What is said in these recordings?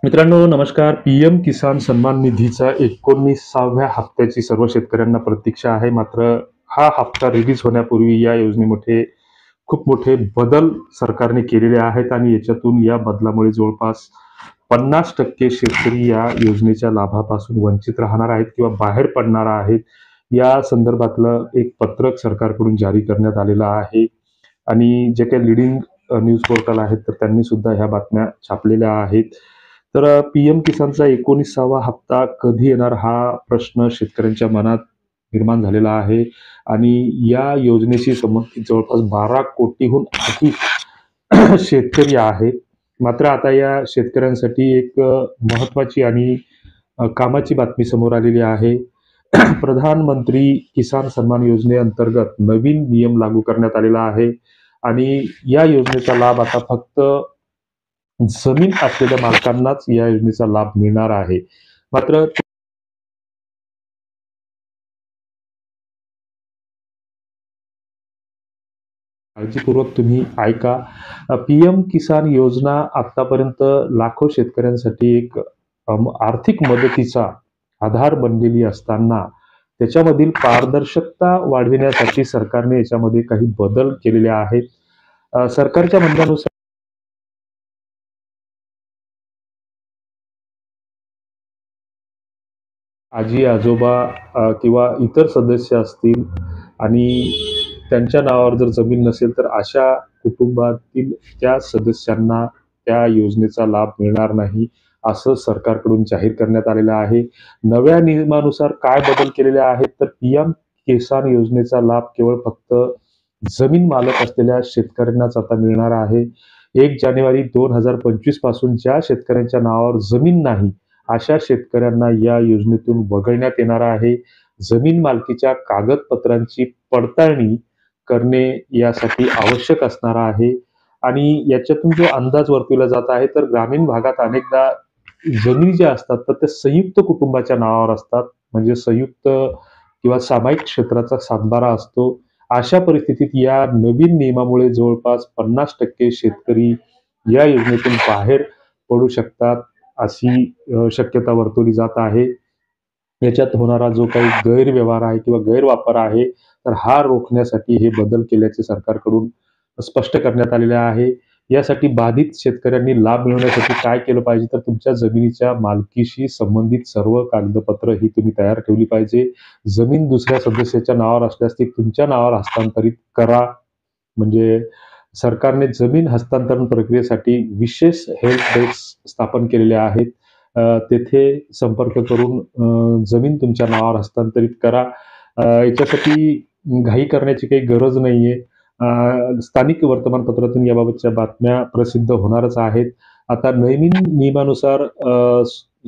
मित्रांनो नमस्कार. पीएम किसान सन्मान निधीचा 19व्या हप्त्याची सर्व शेतकऱ्यांना प्रतीक्षा आहे. मात्र हा हप्ता रिलीज होण्यापूर्वी या योजनेमध्ये खूप मोठे बदल सरकारने केलेले आहेत आणि याच्यातून या बदलामुळे जवळपास 50% शेतकरी या योजनेच्या लाभापासून वंचित राहणार आहेत किंवा बाहेर पडणार आहेत. या संदर्भातलं एक पत्रक सरकारकडून जारी करण्यात आलेलं आहे आणि जे काही लीडिंग न्यूज पोर्टल आहेत तर त्यांनी सुद्धा ह्या बातम्या छापलेल्या आहेत. तर पीएम किसानचा 19वा हप्ता कधी येणार हा प्रश्न शेतकऱ्यांच्या मनात निर्माण झालेला आहे आणि या योजनेशी संबंधित जवळपास 12 कोटीहून अधिक शेतकरी आहेत. मात्र आता या शेतकऱ्यांसाठी एक महत्वाची आणि कामाची बातमी समोर आलेली आहे. प्रधानमंत्री किसान सन्मान योजनेअंतर्गत नवीन नियम लागू करण्यात आलेला आहे आणि या योजनेचा लाभ आता फक्त जमीन असलेल्या मालकांनाच या योजनेचा लाभ मिळणार आहे. मात्र काळजीपूर्वक तुम्ही ऐका. पीएम किसान योजना आतापर्यंत लाखो शेतकऱ्यांसाठी एक आर्थिक मदतीचा आधार बनलेली असताना त्याच्यामधील पारदर्शकता वाढविण्यासाठी सरकारने याच्यामध्ये काही बदल केलेले आहेत. सरकारच्या म्हणण्यानुसार आजी-आजोबा किंवा इतर सदस्य असतील आणि त्यांच्या नावावर जर जमीन नसेल, तर अशा कुटुंबातील त्या सदस्यांना त्या योजनेचा लाभ मिळणार नाही, असं सरकारकडून जाहीर करण्यात आलेलं आहे. नव्या नियमानुसार काय बदल केलेले आहेत, तर पीएम किसान योजनेचा लाभ केवळ फक्त जमीन मालक असलेल्या शेतकऱ्यांनाच आता मिळणार आहे. 1 जानेवारी 2025 पासून ज्या शेतकऱ्यांच्या नावावर जमीन नाही, अशा शेतकऱ्यांना या योजनेतून वगळण्यात येणार आहे. जमीन मालकीच्या कागदपत्रांची पडताळणी करणे यासाठी आवश्यक असणार आहे आणि याच्यातून जो अंदाज वर्तविला जात आहे, तर ग्रामीण भागात अनेकदा जमिनी ज्या असतात, तर त्या संयुक्त कुटुंबाच्या नावावर असतात. म्हणजे संयुक्त किंवा सामायिक क्षेत्राचा सातबारा असतो. अशा परिस्थितीत या नवीन नियमामुळे जवळपास 50% शेतकरी या योजनेतून बाहेर पडू शकतात, अशी शक्यता वर्तवली जात आहे. याच्यात होणारा जो काही गैरव्यवहार आहे किंवा गैरवापर आहे, तर हा रोखण्यासाठी हे बदल केल्याचे सरकारकडून स्पष्ट करण्यात आलेले आहे. यासाठी बाधित शेतकऱ्यांनी लाभ मिळवण्यासाठी काय केलं पाहिजे, तर तुमच्या जमिनीच्या मालकीशी संबंधित सर्व कागदपत्र ही तुम्ही तयार ठेवली पाहिजे. जमीन दुसऱ्या सदस्याच्या नावावर असल्यास ती तुमच्या नावावर हस्तांतरित करा. म्हणजे सरकारने जमीन हस्तांतरण प्रक्रियेसाठी विशेष हेल्प डेस्क स्थापन केलेले आहेत. तेथे संपर्क करून जमीन तुमच्या नावावर हस्तांतरित करा. याच्यासाठी घाई करण्याची काही गरज नाहीये. स्थानिक वर्तमानपत्रातून याबाबतच्या बातम्या प्रसिद्ध होणारच आहेत. आता नवीन नियमानुसार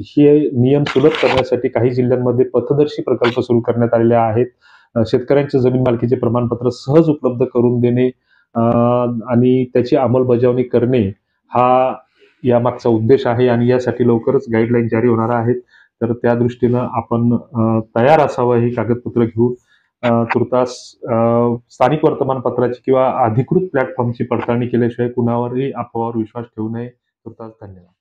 हे नियम सुलभ करण्यासाठी काही जिल्ह्यांमध्ये पथदर्शी प्रकल्प सुरू करण्यात आलेले आहेत. शेतकऱ्यांच्या जमीन मालकीचे प्रमाणपत्र सहज उपलब्ध करून देणे आणि त्याची अंमलबजावणी करणे हा यामागचा उद्देश आहे आणि यासाठी लवकरच गाईडलाईन जारी होणार आहेत. तर त्या दृष्टीनं आपण तयार असावं ही कागदपत्र घेऊन. तुर्तास स्थानिक वर्तमानपत्राची किंवा अधिकृत प्लॅटफॉर्मची पडताळणी केल्याशिवाय कुणावरही अफवावर विश्वास ठेवू नये. तुर्तास धन्यवाद.